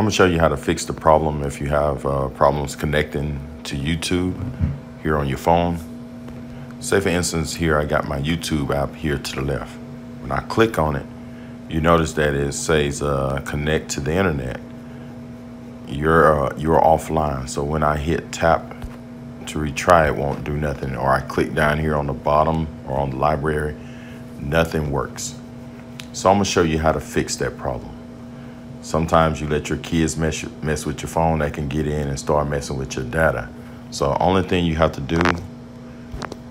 I'm gonna show you how to fix the problem if you have problems connecting to YouTube here on your phone. Say for instance, here I got my YouTube app here to the left. When I click on it, you notice that it says connect to the internet. You're offline. So when I hit tap to retry, it won't do nothing. Or I click down here on the bottom or on the library, nothing works. So I'm gonna show you how to fix that problem. Sometimes you let your kids mess with your phone, they can get in and start messing with your data. So the only thing you have to do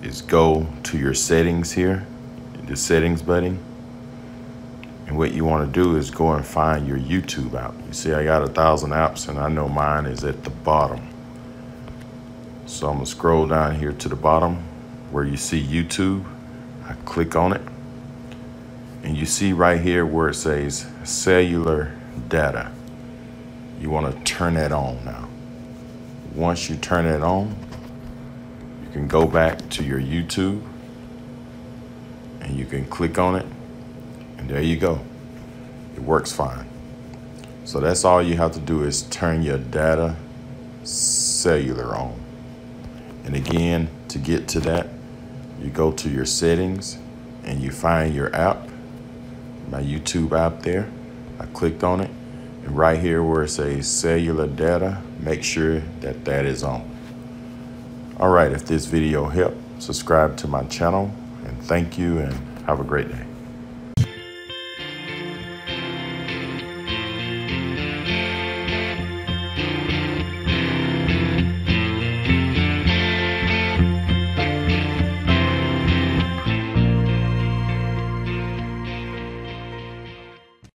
is go to your settings here, the settings button. And what you want to do is go and find your YouTube app. You see I got 1,000 apps and I know mine is at the bottom. So I'm gonna scroll down here to the bottom where you see YouTube. I click on it. And you see right here where it says cellular data. You want to turn that on now. Once you turn it on, you can go back to your YouTube and you can click on it, and there you go. It works fine. So that's all you have to do is turn your data cellular on. And again, to get to that, you go to your settings and you find your app, my YouTube app there. I clicked on it, and right here where it says cellular data, make sure that that is on. All right, if this video helped, subscribe to my channel, and thank you, and have a great day.